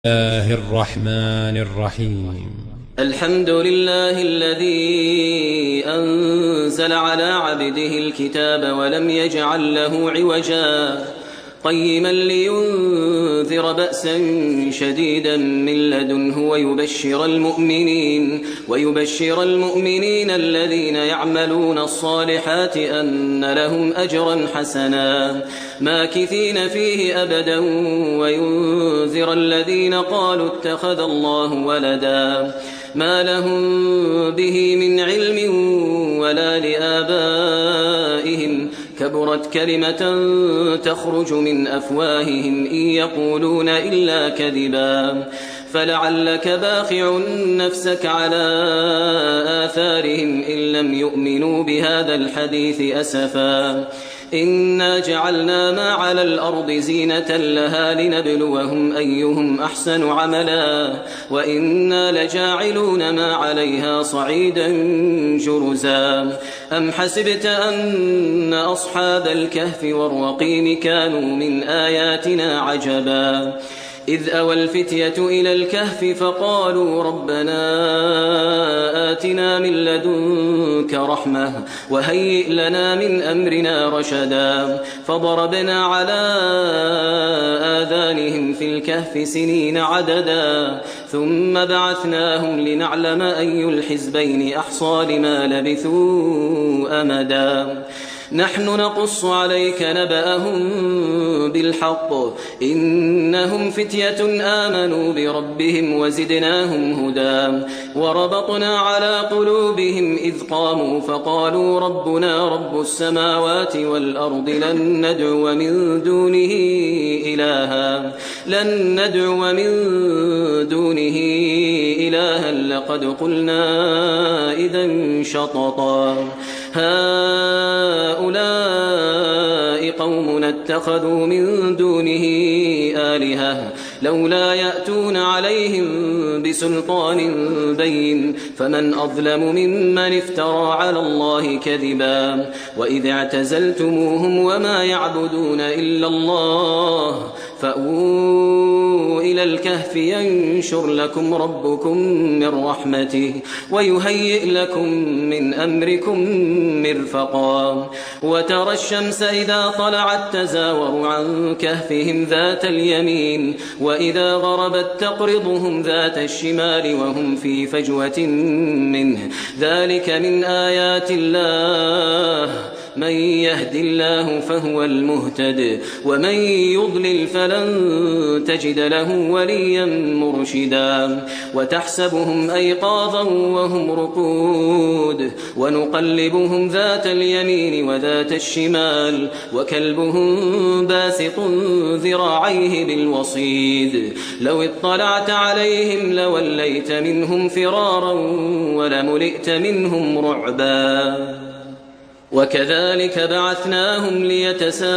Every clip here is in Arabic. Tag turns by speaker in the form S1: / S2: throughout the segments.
S1: الله الرحمن الرحيم.
S2: الحمد لله الذي أنزل على عبده الكتاب ولم يجعل له عوجا قيما لينذر بأسا شديدا من لدنه ويبشر المؤمنين الذين يعملون الصالحات أن لهم أجرا حسنا ماكثين فيه أبدا وينذر الذين قالوا اتخذ الله ولدا ما لهم به من علم ولا لآبائهم كبرت كلمة تخرج من أفواههم إن يقولون إلا كذبا فلعلك باخع نفسك على آثارهم إن لم يؤمنوا بهذا الحديث أسفا إنا جعلنا ما على الأرض زينة لها لنبلوهم أيهم أحسن عملا وإنا لجاعلون ما عليها صعيدا جرزا أم حسبت أن أصحاب الكهف والرقيم كانوا من آياتنا عجبا إذ أوى الفتية إلى الكهف فقالوا ربنا آتنا من لدنك رحمة وهيئ لنا من أمرنا رشدا فضربنا على آذانهم في الكهف سنين عددا ثم بعثناهم لنعلم أي الحزبين أحصى لما لبثوا أمدا نحن نقص عليك نبأهم بالحق إنهم فتية آمنوا بربهم وزدناهم هدى وربطنا على قلوبهم إذ قاموا فقالوا ربنا رب السماوات والأرض لن ندعو من دونه إلها لقد قلنا إذا شططا هؤلاء قومنا اتخذوا من دونه آلهة لولا يأتون عليهم بسلطان بين فمن أظلم ممن افترى على الله كذبا وإذ اعتزلتموهم وما يعبدون إلا الله فأووا إلى الكهف ينشر لكم ربكم من رحمته ويهيئ لكم من أمركم مرفقا وترى الشمس إذا طلعت تزاور عن كهفهم ذات اليمين وإذا غربت تقرضهم ذات الشمال وهم في فجوة منه ذلك من آيات الله من يهد الله فهو المهتد ومن يضلل فلن تجد له وليا مرشدا وتحسبهم أيقاظا وهم رقود ونقلبهم ذات اليمين وذات الشمال وكلبهم باسط ذراعيه بالوصيد لو اطلعت عليهم لوليت منهم فرارا ولملئت منهم رعبا وكذلك بعثناهم ليتساءلوا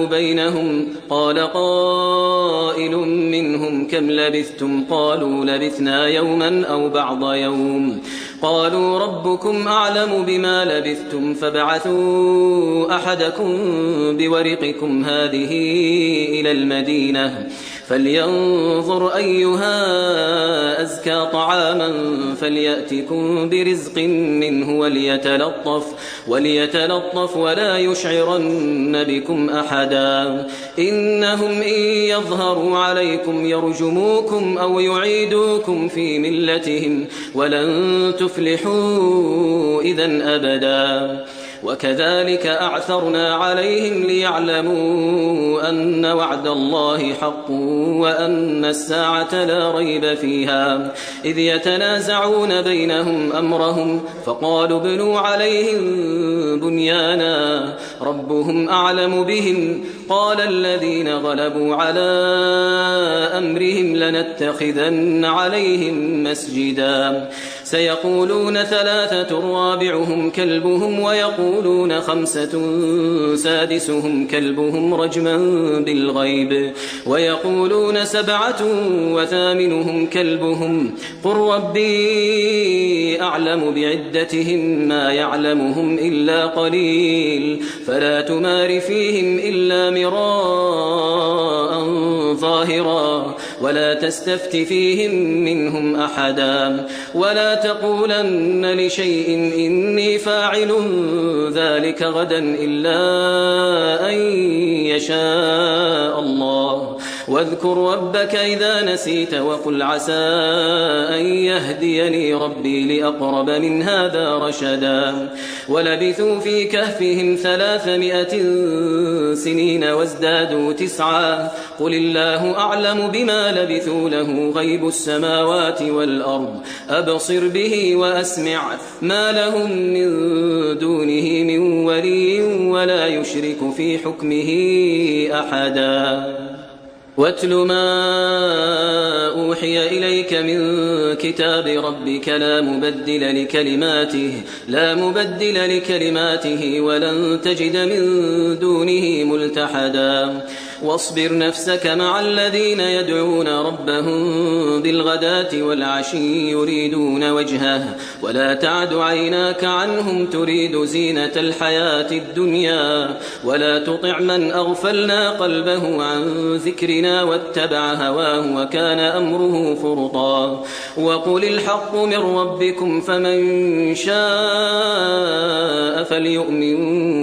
S2: بينهم قال قائل منهم كم لبثتم قالوا لبثنا يوما أو بعض يوم قالوا ربكم أعلم بما لبثتم فابعثوا أحدكم بورقكم هذه إلى المدينة فلينظر أيها أزكى طعاما فليأتكم برزق منه وليتلطف ولا يشعرن بكم أحدا إنهم إن يظهروا عليكم يرجموكم أو يعيدوكم في ملتهم ولن تفلحوا إذن أبدا وكذلك أعثرنا عليهم ليعلموا أن وعد الله حق وأن الساعة لا ريب فيها إذ يتنازعون بينهم أمرهم فقالوا ابنوا عليهم بنيانا ربهم أعلم بهم قال الذين غلبوا على أمرهم لنتخذن عليهم مسجدا سيقولون ثلاثة رابعهم كلبهم ويقولون خمسة سادسهم كلبهم رجما بالغيب ويقولون سبعة وثامنهم كلبهم قل ربي أعلم بعدتهم ما يعلمهم إلا قليل فلا تمار فيهم إلا مراء ظاهرا ولا تستفت فيهم منهم أحدا ولا تقولن لشيء إني فاعل ذلك غدا إلا أن يشاء الله واذكر ربك إذا نسيت وقل عسى أن يهديني ربي لأقرب من هذا رشدا ولبثوا في كهفهم 300 سنين وازدادوا 9 قل الله أعلم بما لبثوا له غيب السماوات والأرض أبصر به وأسمع ما لهم من دونه من ولي ولا يشرك في حكمه أحدا واتل ما أوحي إليك من كتاب ربك لا مبدل لكلماته ولن تجد من دونه ملتحدا واصبر نفسك مع الذين يدعون ربهم بالغداة والعشي يريدون وجهه ولا تعد عيناك عنهم تريد زينة الحياة الدنيا ولا تطع من أغفلنا قلبه عن ذكرنا واتبع هواه وكان أمره فرطا وقل الحق من ربكم فمن شاء فليؤمن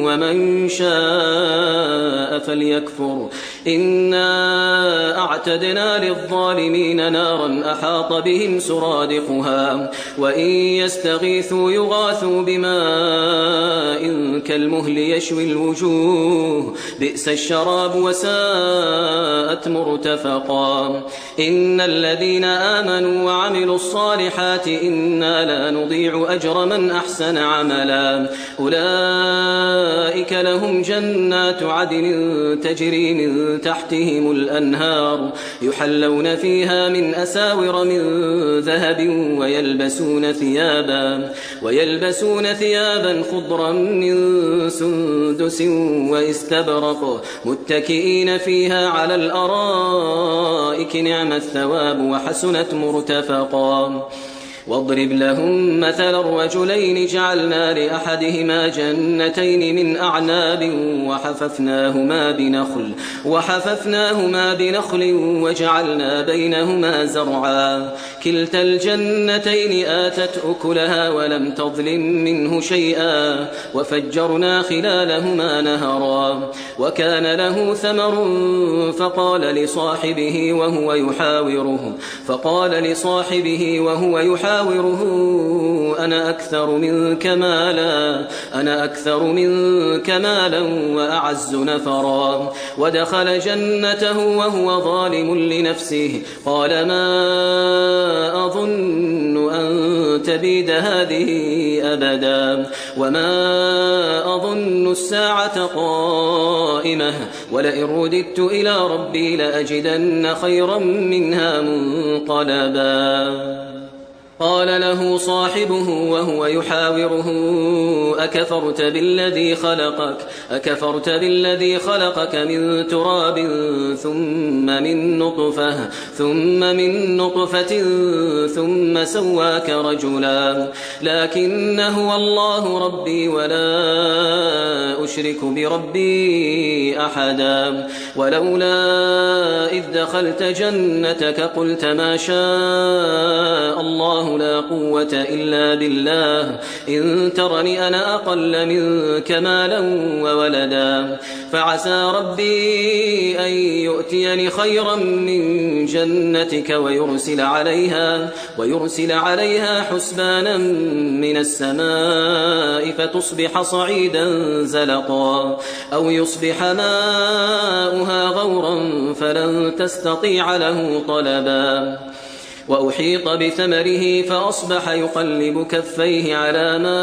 S2: ومن شاء فليكفر إنا أعتدنا للظالمين نارا أحاط بهم سرادقها وإن يستغيثوا يغاثوا بماء كالمهل يشوي الوجوه بئس الشراب وساءت مرتفقا إن الذين آمنوا وعملوا الصالحات إنا لا نضيع أجر من أحسن عملا أولئك لهم جنات عدن تجري من تحتهم الأنهار يحلون فيها من أساور من ذهب ويلبسون ثيابا خضرا من سندس واستبرق متكئين فيها على الأرائك نعم الثواب وحسنت مرتفقا واضرب لهم مثل الرجلين جعلنا لأحدهما جنتين من أعناب وحففناهما بنخل وجعلنا بينهما زرعا كلتا الجنتين آتت أكلها ولم تظلم منه شيئا وفجرنا خلالهما نهرا وكان له ثمر فقال لصاحبه وهو يحاوره أنا أكثر منك مالا وأعز نفرا ودخل جنته وهو ظالم لنفسه قال ما أظن أن تبيد هذه أبدا وما أظن الساعة قائمة ولئن رددت إلى ربي لأجدن خيرا منها منقلبا قال له صاحبه وهو يحاوره أكفرت بالذي خلقك من تراب ثم من نطفة ثم سواك رجلا لكن هو الله ربي ولا أشرك بربي أحدا ولولا إذ دخلت جنتك قلت ما شاء الله لا قوة إلا بالله إن ترني أنا أقل منك مالا وولدا فعسى ربي أن يؤتيني خيرا من جنتك ويرسل عليها حسبانا من السماء فتصبح صعيدا زلقا أو يصبح ماؤها غورا فلن تستطيع له طلبا وأحيط بثمره فأصبح يقلب كفيه على ما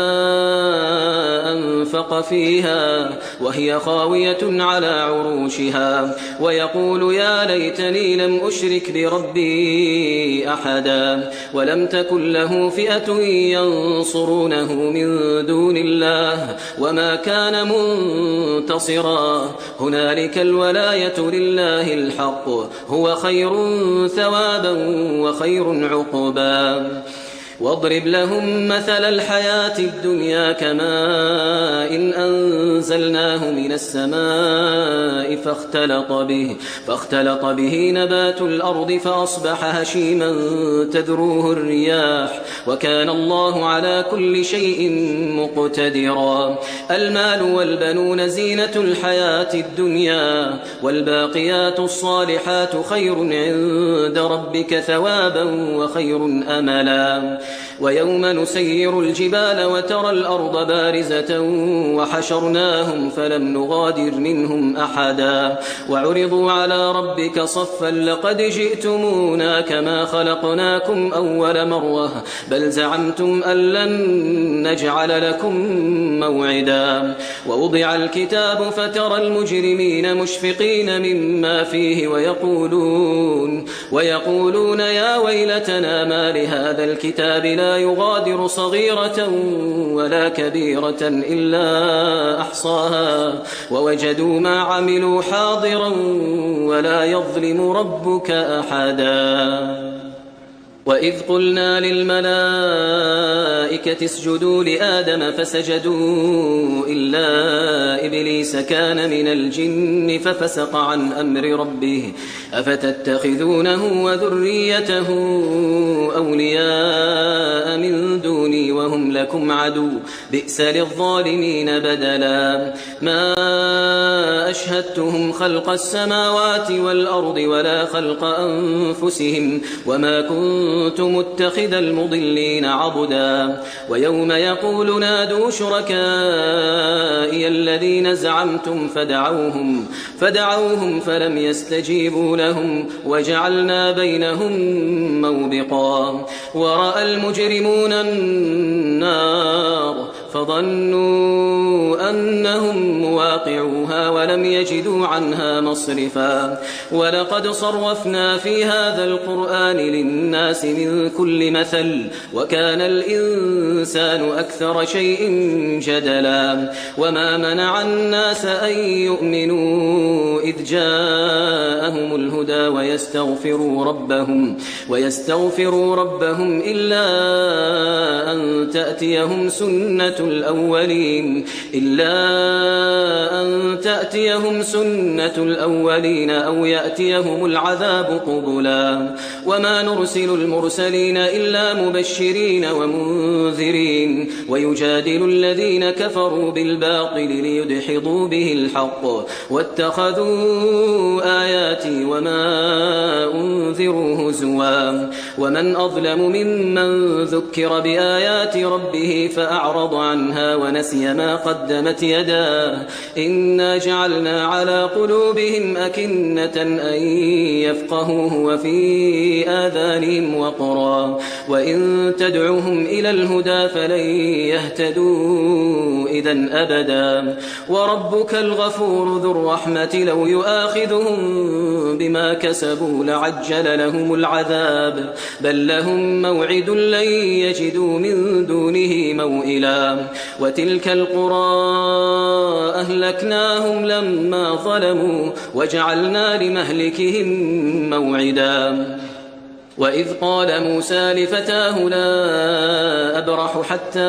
S2: أنفق فيها وهي خاوية على عروشها ويقول يا ليتني لم أشرك بربي أحدا ولم تكن له فئة ينصرونه من دون الله وما كان منتصرا هنالك الولاية لله الحق هو خير ثوابا وخير عقبا واضرب لهم مثل الحياة الدنيا كماء إن أنزلناه من السماء فاختلط به نبات الأرض فأصبح هشيما تذروه الرياح وكان الله على كل شيء مقتدرا. المال والبنون زينة الحياة الدنيا والباقيات الصالحات خير عند ربك ثوابا وخير أملا. ويوم نسير الجبال وترى الأرض بارزة وحشرناهم فلم نغادر منهم أحدا وعرضوا على ربك صفا لقد جئتمونا كما خلقناكم أول مرة بل زعمتم أن لن نجعل لكم موعدا. ووضع الكتاب فترى المجرمين مشفقين مما فيه ويقولون يا ويلتنا ما لهذا الكتاب لا يغادر صغيرة ولا كبيرة إلا أحصاها ووجدوا ما عملوا حاضرا ولا يظلم ربك أحدا. وإذ قلنا للملائكة اسجدوا لآدم فسجدوا إلا إبليس كان من الجن ففسق عن أمر ربه أفتتخذونه وذريته أولياء من دوني وهم لكم عدو بئس للظالمين بدلا. ما أشهدتهم خلق السماوات والأرض ولا خلق أنفسهم وما كنت متخذ المضلين عضدا. ويوم يقول نادوا شركائي الذين زعمتم فدعوهم فلم يستجيبوا لهم وجعلنا بينهم موبقا. ورأى المجرمون النار فظنوا أنهم مواقعوها ولم يجدوا عنها مصرفا. ولقد صرفنا في هذا القرآن للناس من كل مثل وكان الإنسان أكثر شيء جدلا. وما منع الناس أن يؤمنوا إذ جاءهم الهدى ويستغفروا ربهم إلا أن تأتيهم سنة الأولين أو يأتيهم العذاب قبلا. وما نرسل المرسلين إلا مبشرين ومنذرين ويجادل الذين كفروا بالباطل ليدحضوا به الحق واتخذوا آياتي وما أنذروا هزوا. ومن أظلم ممن ذكر بآيات ربه فأعرض عنها ونسي ما قدمت يداه إنا جعلنا على قلوبهم أكنة أن يفقهوه وفي آذانهم وقرا وإن تدعوهم إلى الهدى فلن يهتدوا إذن أبدا. وربك الغفور ذو الرحمة لو يؤاخذهم بما كسبوا لعجل لهم العذاب بل لهم موعد لن يجدوا من دونه موئلا. وتلك القرى أهلكناهم لما ظلموا وجعلنا لمهلكهم موعدا. وإذ قال موسى لفتاه لا أبرح حتى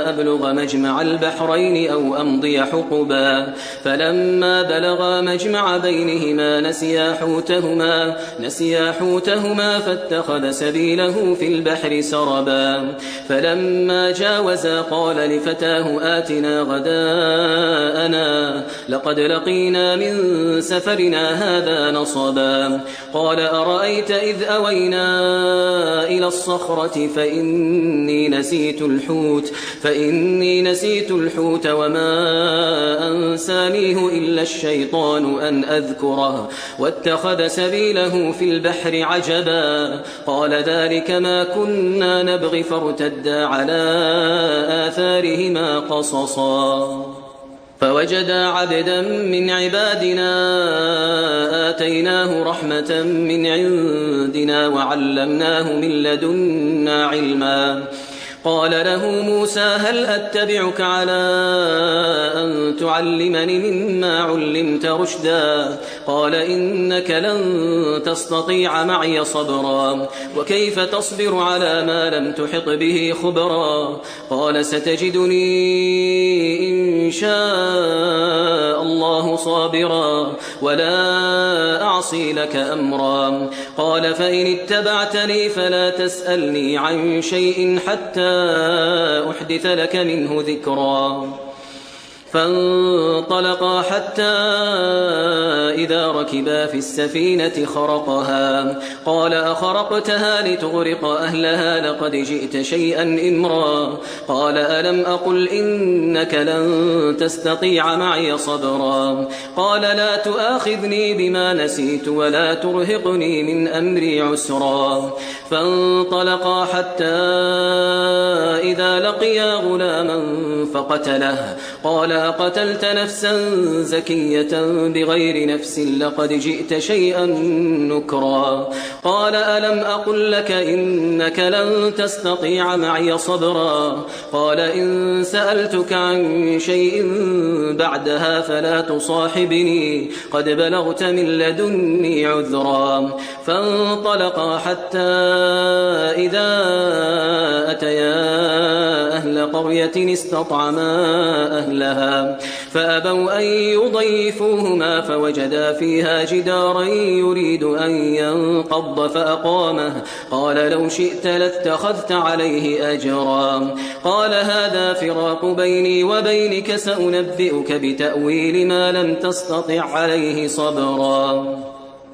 S2: أبلغ مجمع البحرين أو أمضي حقبا فلما بلغا مجمع بينهما نسيا حوتهما فاتخذ سبيله في البحر سربا. فلما جاوزا قال لفتاه آتنا غداءنا لقد لقينا من سفرنا هذا نصبا. قال أرأيت إذ أوينا إلى الصخرة فإني نسيت الحوت وما أنسانيه إلا الشيطان أن أذكره واتخذ سبيله في البحر عجبا. قال ذلك ما كنا نبغي فارتدا على آثارهما قصصا. فوجدا عبدا من عبادنا آتيناه رحمة من عندنا وعلمناه من لدنا علما. قال له موسى هل أتبعك على أن تعلمني مما علمت رشدا قال إنك لن تستطيع معي صبرا وكيف تصبر على ما لم تحط به خبرا قال ستجدني إن شاء الله صابرا ولا أعصي لك أمرا قال فإن اتبعتني فلا تسألني عن شيء حتى أحدث لك منه ذكرا فانطلقا حتى إذا ركبا في السفينة خرقها قال أخرقتها لتغرق أهلها لقد جئت شيئا إمرا قال ألم أقل إنك لن تستطيع معي صبرا قال لا تؤاخذني بما نسيت ولا ترهقني من أمري عسرا فانطلقا حتى إذا لقيا غلاما فقتله قال أقتلت نفسا زكية بغير نفس لقد جئت شيئا نكرا قال ألم أقل لك إنك لن تستطيع معي صبرا قال إن سألتك عن شيء بعدها فلا تصاحبني قد بلغت من لدني عذرا فانطلقا حتى إذا أتيا أهل قرية استطعما أهلها فأبوا أن يضيفوهما فوجدا فيها جدارا يريد أن ينقض فأقامه قال لو شئت لاتخذت عليه أجرا قال هذا فراق بيني وبينك سأنبئك بتأويل ما لم تستطع عليه صبرا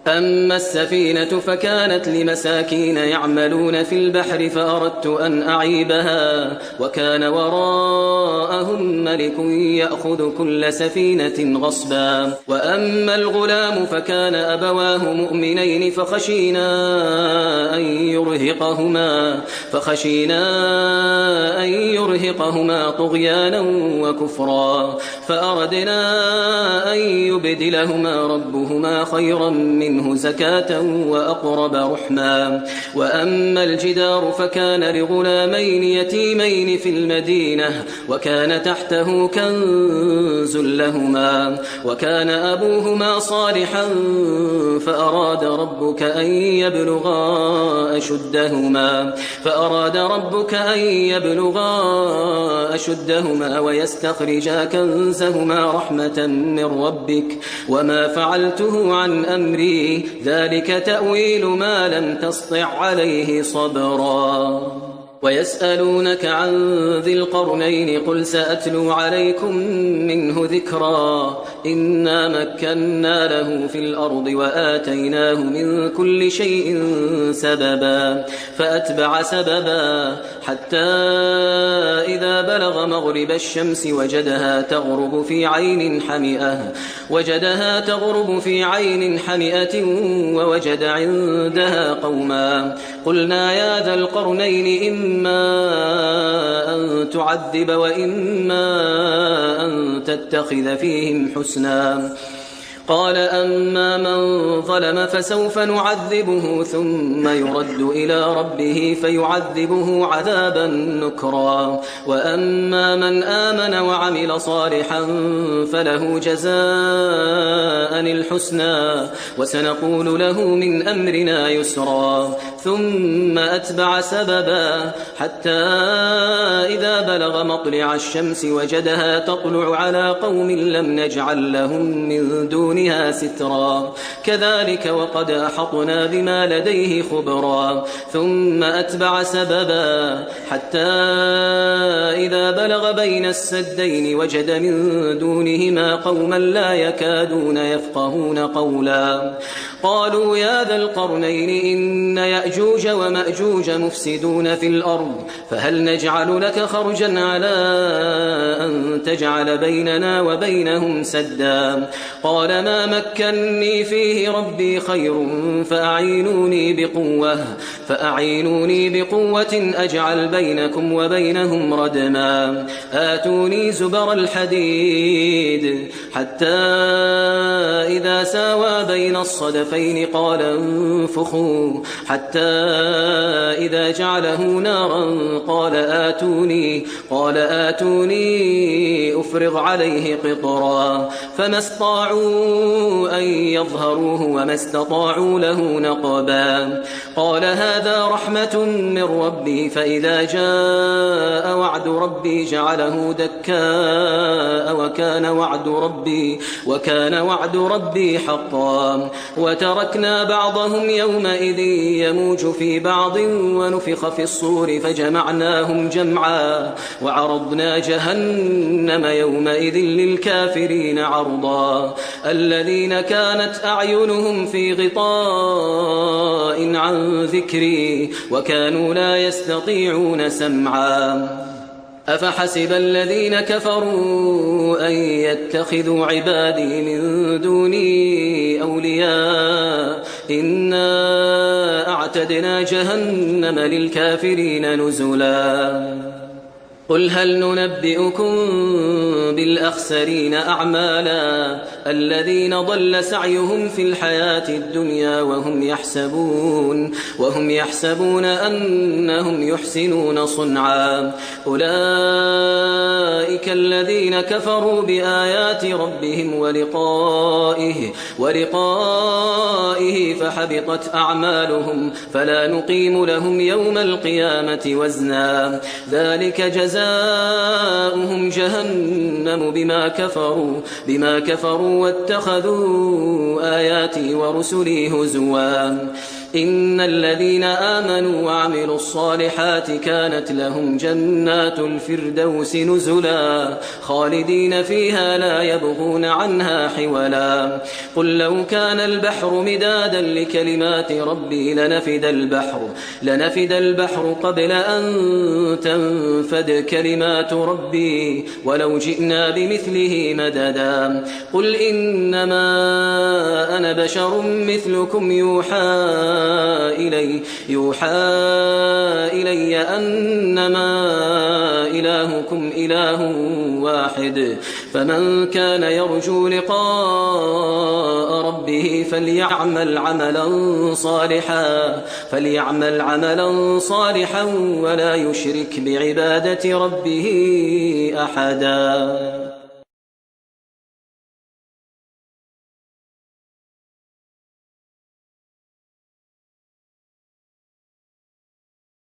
S2: أما السفينة فكانت لمساكين يعملون في البحر فأردت أن أعيبها وكان وراءهم ملك يأخذ كل سفينة غصبا وأما الغلام فكان أبواه مؤمنين فخشينا أن يرهقهما طغيانا وكفرا فأردنا أن يبدلهما ربهما خيرا منه زكاة وأقرب رحما وأما الجدار فكان لغلامين يتيمين في المدينة وكان تحته كنز لهما وكان أبوهما صالحا فأراد ربك أن يبلغا أشدهما ويستخرجا كنزهما رحمة من ربك وما فعلته عن أمري ذلك تأويل ما لم تسطع عليه صبرا ويسألونك عن ذي القرنين قل سأتلو عليكم منه ذكرا إنا مكنا له في الأرض وآتيناه من كل شيء سببا فأتبع سببا حتى إذا بلغ مغرب الشمس وجدها تغرب في عين حمئة ووجد عندها قوما قلنا يا ذا القرنين إما أن تعذب وإما أن تتخذ فيهم حسنا قال أما من ظلم فسوف نعذبه ثم يرد إلى ربه فيعذبه عذابا نكرا وأما من آمن وعمل صالحا فله جزاء الحسنى وسنقول له من أمرنا يسرا ثم أتبع سببا حتى إذا بلغ مطلع الشمس وجدها تطلع على قوم لم نجعل لهم من دونها سترا كذلك وقد أحطنا بما لديه خبرا ثم أتبع سببا حتى إذا بلغ بين السدين وجد من دونهما قوما لا يكادون يفقهون قولا قالوا يا ذا القرنين إن يأجوج ومأجوج مفسدون في الأرض فهل نجعل لك خرجا على أن تجعل بيننا وبينهم سدا قال ما مكني فيه ربي خير فأعينوني بقوة أجعل بينكم وبينهم ردما آتوني زبر الحديد حتى إذا ساوى بين الصدفين قال انفخوا حتى حتى إذا جعله نارا قال آتوني أفرغ عليه قطرا فما استطاعوا أن يظهروه وما استطاعوا له نقبا قال هذا رحمة من ربي فإذا جاء وعد ربي جعله دكاء وكان وعد ربي حقا وتركنا بعضهم يومئذ يموج في بعض ونفخ في الصور فجمعناهم جمعا وعرضنا جهنم يومئذ للكافرين عرضا الذين كانت أعينهم في غطاء عن ذكري وكانوا لا يستطيعون سمعا أفحسب الذين كفروا أن يتخذوا عبادي من دوني أولياء إنا أعتدنا جهنم للكافرين نزلا قل هل ننبئكم بالأخسرين أعمالا الذين ضل سعيهم في الحياة الدنيا وهم يحسبون أنهم يحسنون صنعا أولئك الذين كفروا بآيات ربهم ولقائه فحبطت أعمالهم فلا نقيم لهم يوم القيامة وزنا ذلك جزاؤهم جهنم بما كفروا واتخذوا آياتي ورسلي هزوا إن الذين آمنوا وعملوا الصالحات كانت لهم جنات الفردوس نزلا خالدين فيها لا يبغون عنها حولا قل لو كان البحر مدادا لكلمات ربي لنفد البحر قبل أن تنفد كلمات ربي ولو جئنا بمثله مددا قل إنما أنا بشر مثلكم يوحى إلي أنما إلهكم إله واحد فمن كان يرجو لقاء ربه فليعمل عملا صالحا ولا يشرك بعبادة ربه أحدا